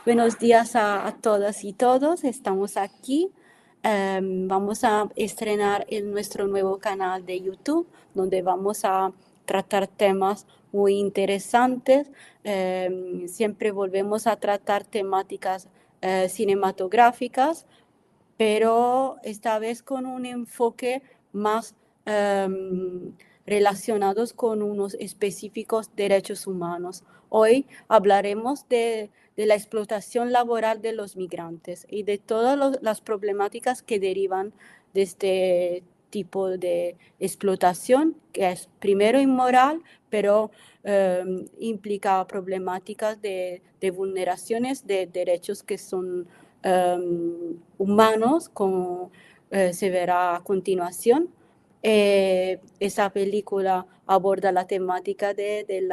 Buenos días a todas y todos. Estamos aquí. Vamos a estrenar nuestro nuevo canal de YouTube, donde vamos a tratar temas muy interesantes. Siempre volvemos a tratar temáticas cinematográficas, pero esta vez con un enfoque más relacionados con unos específicos derechos humanos. Hoy hablaremos de la explotación laboral de los migrantes y de todas las problemáticas que derivan de este tipo de explotación, que es primero inmoral, pero implica problemáticas de vulneraciones de derechos que son humanos, como se verá a continuación. Esa película aborda la temática del,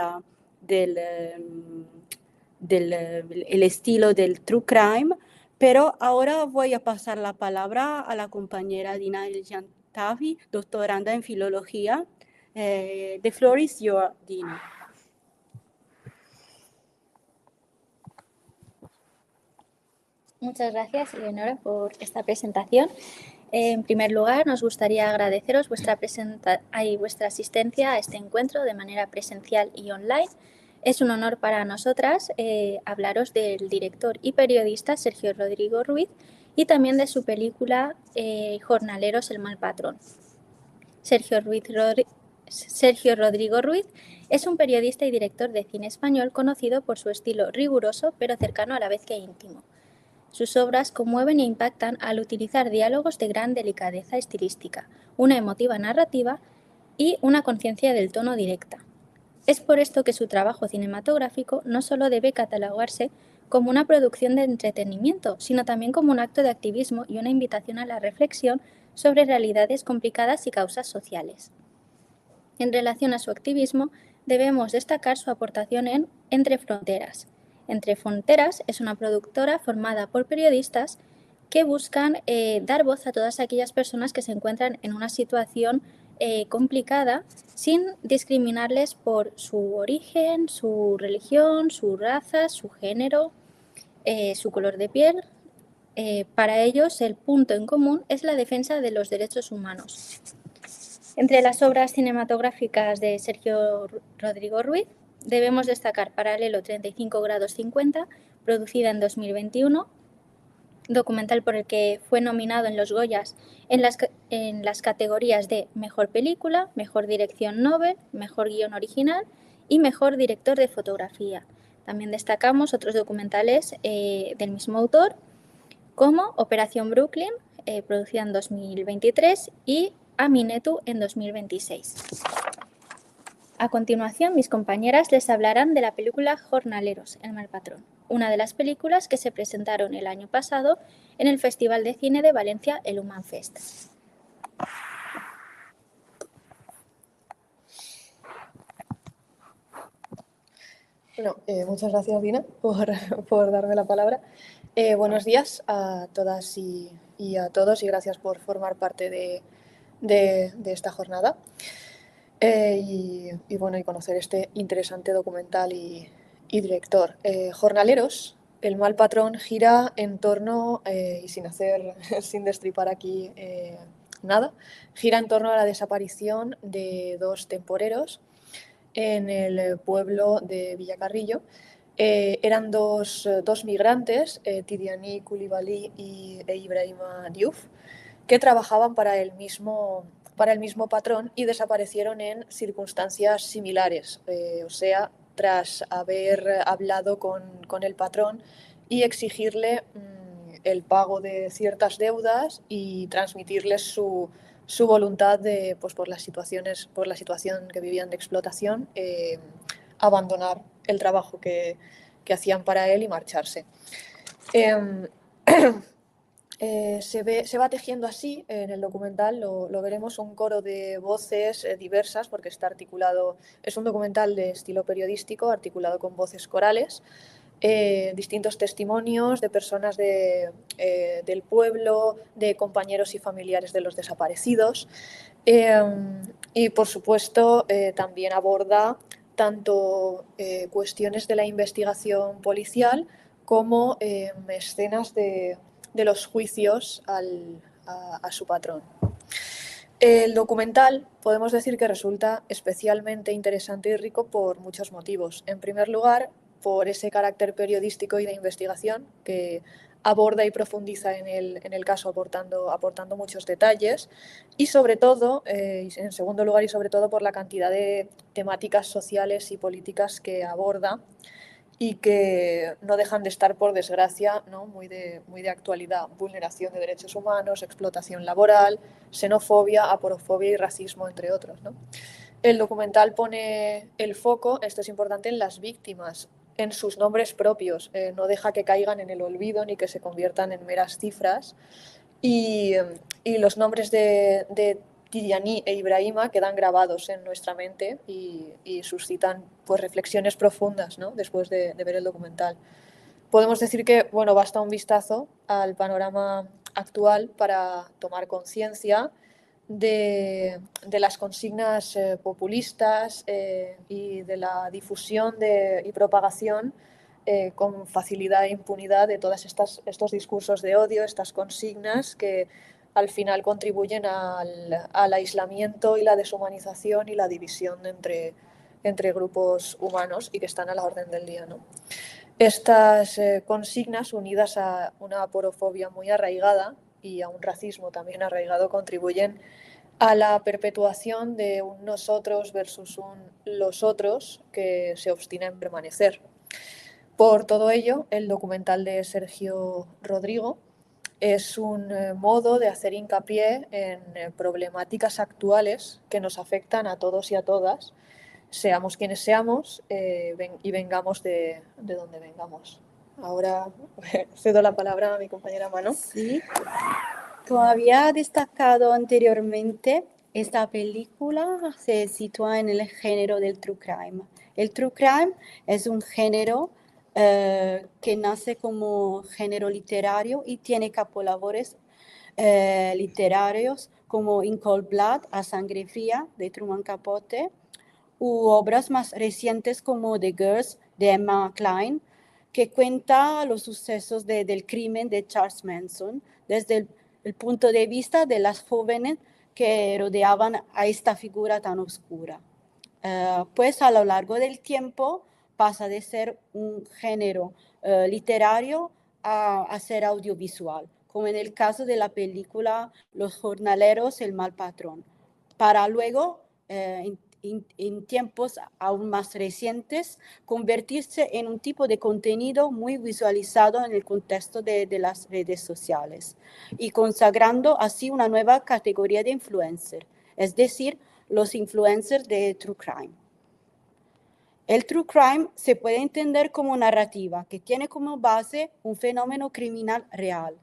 el estilo del true crime, pero ahora voy a pasar la palabra a la compañera Dina El Jantavi, doctoranda en filología. The floor is yours, Dina. Muchas gracias, Eleonora, por esta presentación. En primer lugar, nos gustaría agradeceros vuestra asistencia a este encuentro de manera presencial y online. Es un honor para nosotras hablaros del director y periodista Sergio Rodrigo Ruiz y también de su película Jornaleros, el mal patrón. Sergio Rodrigo Ruiz es un periodista y director de cine español conocido por su estilo riguroso pero cercano a la vez que íntimo. Sus obras conmueven e impactan al utilizar diálogos de gran delicadeza estilística, una emotiva narrativa y una conciencia del tono directa. Es por esto que su trabajo cinematográfico no solo debe catalogarse como una producción de entretenimiento, sino también como un acto de activismo y una invitación a la reflexión sobre realidades complicadas y causas sociales. En relación a su activismo, debemos destacar su aportación en Entre Fronteras. Entre Fronteras es una productora formada por periodistas que buscan dar voz a todas aquellas personas que se encuentran en una situación complicada sin discriminarles por su origen, su religión, su raza, su género, su color de piel. Para ellos, el punto en común es la defensa de los derechos humanos. Entre las obras cinematográficas de Sergio Rodrigo Ruiz, debemos destacar Paralelo 35 grados 50, producida en 2021, documental por el que fue nominado en los Goyas en las categorías de Mejor Película, Mejor Dirección Nobel, Mejor Guión Original y Mejor Director de Fotografía. También destacamos otros documentales del mismo autor, como Operación Brooklyn, producida en 2023, y Aminetu en 2026. A continuación, mis compañeras les hablarán de la película Jornaleros, el mal patrón, una de las películas que se presentaron el año pasado en el Festival de Cine de Valencia, el Human Fest. Bueno, muchas gracias, Dina, por darme la palabra. Buenos días a todas y a todos y gracias por formar parte de esta jornada y conocer este interesante documental y director. Jornaleros, el mal patrón gira en torno, y sin destripar aquí nada, gira en torno a la desaparición de dos temporeros en el pueblo de Villacarrillo. Eran dos migrantes, Tidiane Coulibaly e Ibrahima Diouf, que trabajaban para el mismo patrón y desaparecieron en circunstancias similares, o sea, tras haber hablado con el patrón y exigirle el pago de ciertas deudas y transmitirles su voluntad de, pues por la situación que vivían de explotación, abandonar el trabajo que hacían para él y marcharse. Se va tejiendo así en el documental, lo veremos, un coro de voces diversas, porque está articulado, es un documental de estilo periodístico, articulado con voces corales, distintos testimonios de personas del pueblo, de compañeros y familiares de los desaparecidos, y por supuesto también aborda tanto cuestiones de la investigación policial como escenas de los juicios a su patrón. El documental podemos decir que resulta especialmente interesante y rico por muchos motivos. En primer lugar, por ese carácter periodístico y de investigación que aborda y profundiza en el caso aportando muchos detalles y sobre todo, en segundo lugar y sobre todo por la cantidad de temáticas sociales y políticas que aborda y que no dejan de estar, por desgracia, ¿no? muy de actualidad. Vulneración de derechos humanos, explotación laboral, xenofobia, aporofobia y racismo, entre otros, ¿no? El documental pone el foco, esto es importante, en las víctimas, en sus nombres propios. No deja que caigan en el olvido ni que se conviertan en meras cifras. Y los nombres de Tijani e Ibrahima quedan grabados en nuestra mente y suscitan pues, reflexiones profundas, ¿no? Después de ver el documental. Podemos decir que bueno, basta un vistazo al panorama actual para tomar conciencia de las consignas populistas y de la difusión y propagación con facilidad e impunidad de todos estos discursos de odio, estas consignas que al final contribuyen al aislamiento y la deshumanización y la división entre grupos humanos y que están a la orden del día, ¿no? Estas consignas, unidas a una aporofobia muy arraigada y a un racismo también arraigado, contribuyen a la perpetuación de un nosotros versus un los otros que se obstina en permanecer. Por todo ello, el documental de Sergio Rodrigo es un modo de hacer hincapié en problemáticas actuales que nos afectan a todos y a todas, seamos quienes seamos y vengamos de donde vengamos. Ahora cedo la palabra a mi compañera Mano. Sí, como había destacado anteriormente, esta película se sitúa en el género del true crime. El true crime es un género que nace como género literario y tiene capolabores literarios como In Cold Blood, A Sangre Fría, de Truman Capote, u obras más recientes como The Girls, de Emma Cline, que cuenta los sucesos del crimen de Charles Manson desde el punto de vista de las jóvenes que rodeaban a esta figura tan oscura. Pues a lo largo del tiempo pasa de ser un género literario a ser audiovisual, como en el caso de la película Los jornaleros, el mal patrón, para luego, en tiempos aún más recientes, convertirse en un tipo de contenido muy visualizado en el contexto de las redes sociales y consagrando así una nueva categoría de influencer, es decir, los influencers de True Crime. El True Crime se puede entender como narrativa que tiene como base un fenómeno criminal real.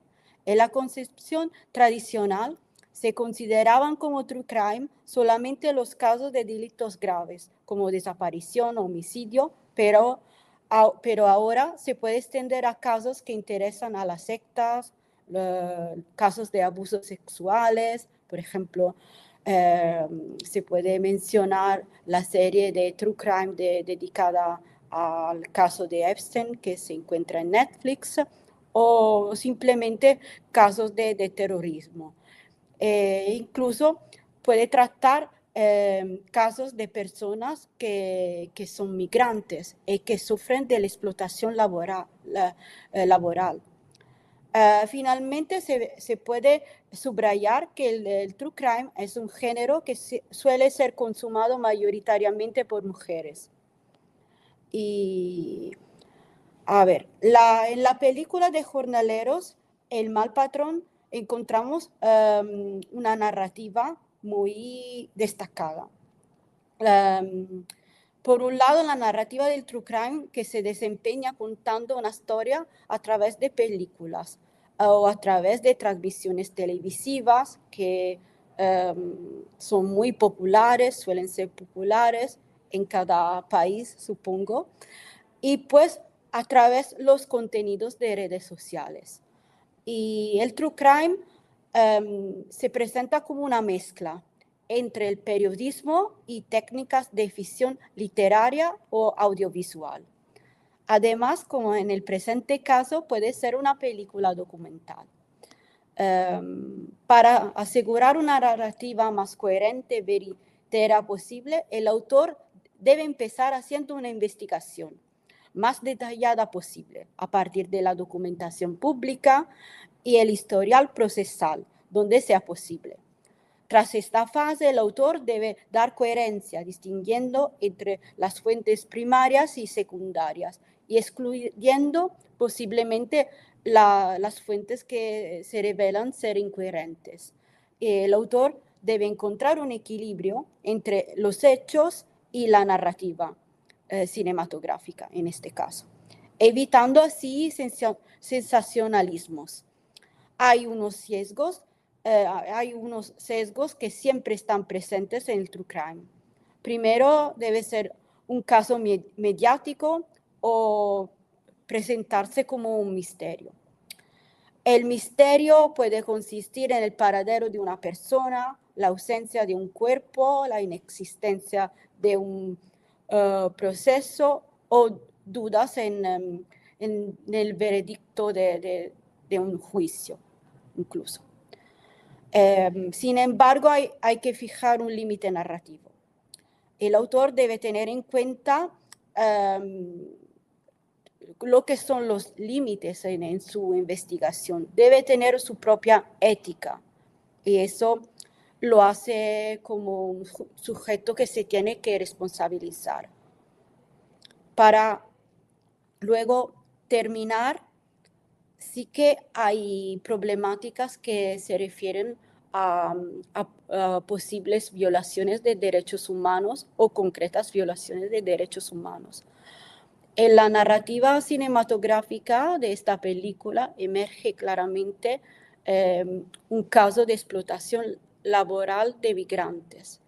En la concepción tradicional, se consideraban como true crime solamente los casos de delitos graves, como desaparición o homicidio, pero ahora se puede extender a casos que interesan a las sectas, casos de abusos sexuales, por ejemplo, se puede mencionar la serie de True Crime dedicada al caso de Epstein, que se encuentra en Netflix, o simplemente casos de terrorismo. Incluso puede tratar casos de personas que son migrantes y que sufren de la explotación laboral. Finalmente, se puede subrayar que el true crime es un género que suele ser consumado mayoritariamente por mujeres. Y, a ver, en la película de Jornaleros, El mal patrón, encontramos una narrativa muy destacada. Por un lado, la narrativa del true crime que se desempeña contando una historia a través de películas o a través de transmisiones televisivas que son muy populares, suelen ser populares en cada país, supongo, y pues a través de los contenidos de redes sociales. Y el true crime se presenta como una mezcla entre el periodismo y técnicas de ficción literaria o audiovisual. Además, como en el presente caso, puede ser una película documental. Para asegurar una narrativa más coherente y verídica posible, el autor debe empezar haciendo una investigación más detallada posible a partir de la documentación pública y el historial procesal, donde sea posible. Tras esta fase, el autor debe dar coherencia, distinguiendo entre las fuentes primarias y secundarias y excluyendo posiblemente las fuentes que se revelan ser incoherentes. El autor debe encontrar un equilibrio entre los hechos y la narrativa cinematográfica, en este caso, evitando así sensacionalismos. Hay unos sesgos que siempre están presentes en el true crime. Primero, debe ser un caso mediático o presentarse como un misterio. El misterio puede consistir en el paradero de una persona, la ausencia de un cuerpo, la inexistencia de un proceso o dudas en el veredicto de un juicio, incluso. Sin embargo, hay que fijar un límite narrativo. El autor debe tener en cuenta lo que son los límites en su investigación. Debe tener su propia ética y eso lo hace como un sujeto que se tiene que responsabilizar. Para luego terminar, sí que hay problemáticas que se refieren a posibles violaciones de derechos humanos o concretas violaciones de derechos humanos. En la narrativa cinematográfica de esta película emerge claramente un caso de explotación laboral de migrantes.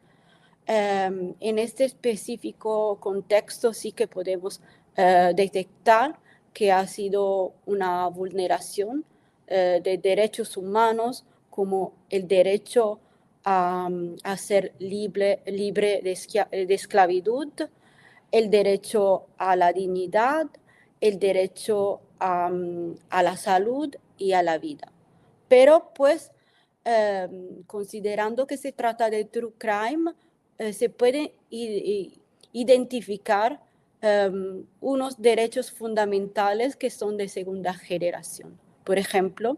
En este específico contexto sí que podemos detectar que ha sido una vulneración de derechos humanos como el derecho a ser libre de esclavitud, el derecho a la dignidad, el derecho a la salud y a la vida. Pero pues, considerando que se trata de true crime, se pueden identificar unos derechos fundamentales que son de segunda generación. Por ejemplo,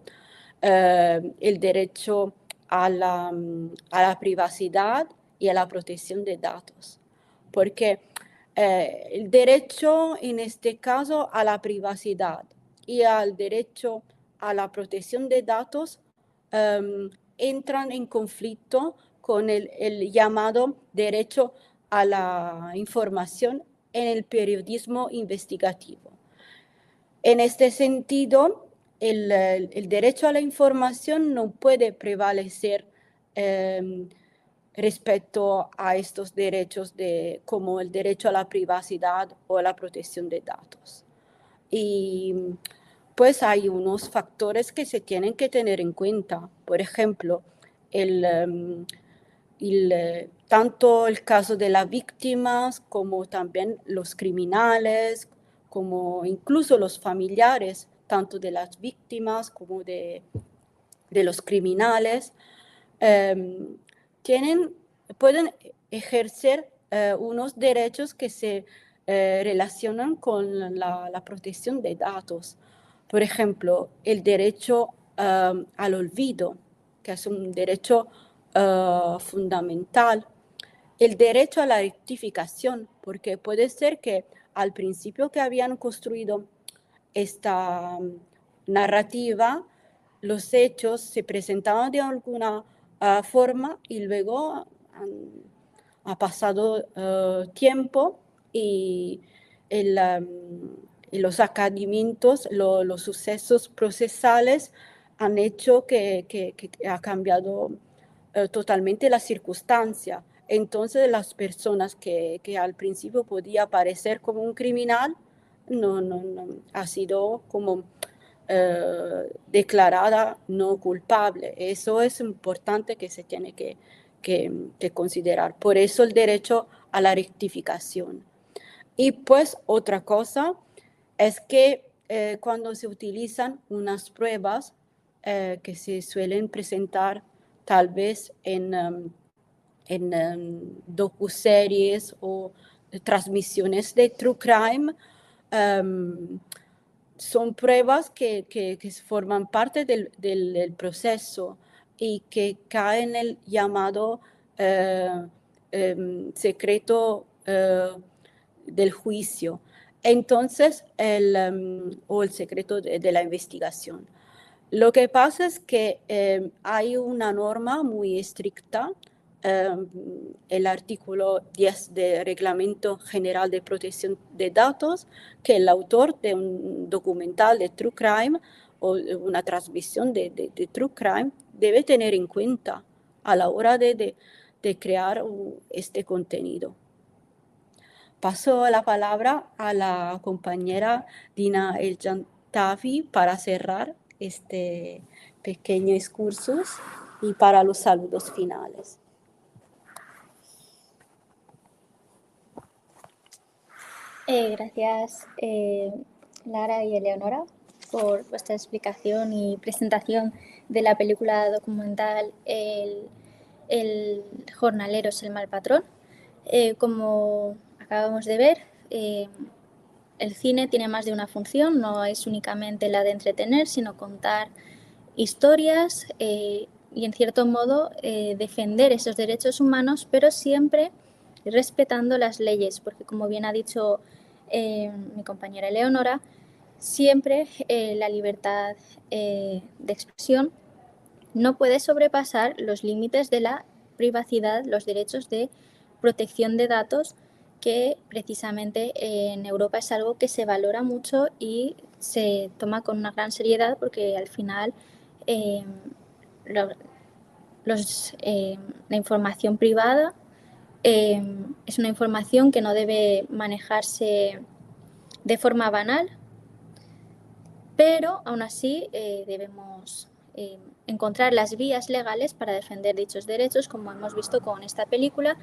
el derecho a la privacidad y a la protección de datos. Porque el derecho, en este caso, a la privacidad y al derecho a la protección de datos entran en conflicto con el llamado derecho a la información en el periodismo investigativo. En este sentido, el derecho a la información no puede prevalecer respecto a estos derechos como el derecho a la privacidad o a la protección de datos. Y pues hay unos factores que se tienen que tener en cuenta. Por ejemplo, tanto el caso de las víctimas como también los criminales, como incluso los familiares, tanto de las víctimas como de los criminales, pueden ejercer unos derechos que se relacionan con la protección de datos. Por ejemplo, el derecho al olvido, que es un derecho fundamental. El derecho a la rectificación, porque puede ser que al principio que habían construido esta narrativa, los hechos se presentaban de alguna forma y luego ha pasado tiempo y los académicos, los sucesos procesales han hecho que ha cambiado totalmente la circunstancia. Entonces las personas que al principio podía parecer como un criminal, no ha sido como declarada no culpable. Eso es importante que se tiene que considerar. Por eso el derecho a la rectificación. Y pues otra cosa es que cuando se utilizan unas pruebas que se suelen presentar tal vez en docuseries o transmisiones de True Crime, son pruebas que forman parte del proceso y que caen en el llamado secreto del juicio. Entonces, o el secreto de la investigación. Lo que pasa es que hay una norma muy estricta, el artículo 10 del Reglamento General de Protección de Datos, que el autor de un documental de True Crime o una transmisión de True Crime debe tener en cuenta a la hora de crear este contenido. Paso la palabra a la compañera Dina El-Jantafi para cerrar este pequeño excursus y para los saludos finales. Gracias, Lara y Eleonora, por vuestra explicación y presentación de la película documental El jornalero es el mal patrón. Como acabamos de ver, el cine tiene más de una función, no es únicamente la de entretener, sino contar historias y, en cierto modo, defender esos derechos humanos, pero siempre respetando las leyes, porque, como bien ha dicho mi compañera Eleonora, siempre la libertad de expresión no puede sobrepasar los límites de la privacidad, los derechos de protección de datos, que precisamente en Europa es algo que se valora mucho y se toma con una gran seriedad, porque al final la información privada es una información que no debe manejarse de forma banal, pero aún así debemos encontrar las vías legales para defender dichos derechos, como hemos visto con esta película.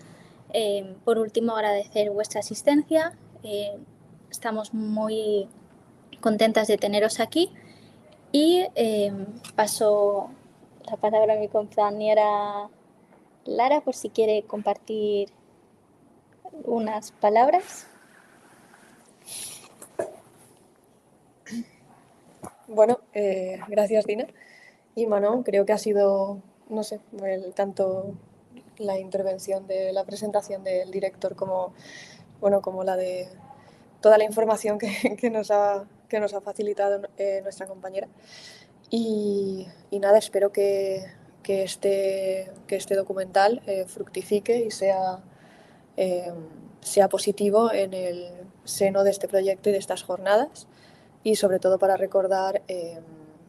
Por último, agradecer vuestra asistencia. Estamos muy contentas de teneros aquí y paso la palabra a mi compañera Lara por si quiere compartir unas palabras. Bueno, gracias, Dina. Y Manon, creo que ha sido, no sé, tanto la intervención de la presentación del director como, bueno, como la de toda la información que nos ha facilitado nuestra compañera. Y nada, espero que este documental fructifique y sea positivo en el seno de este proyecto y de estas jornadas, y sobre todo para recordar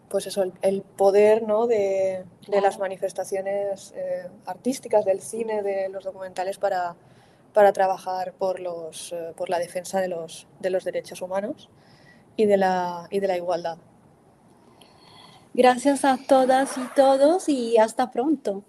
pues eso, el poder, ¿no?, de las manifestaciones artísticas, del cine, de los documentales para trabajar por la defensa de los derechos humanos y de la igualdad. Gracias a todas y todos y hasta pronto.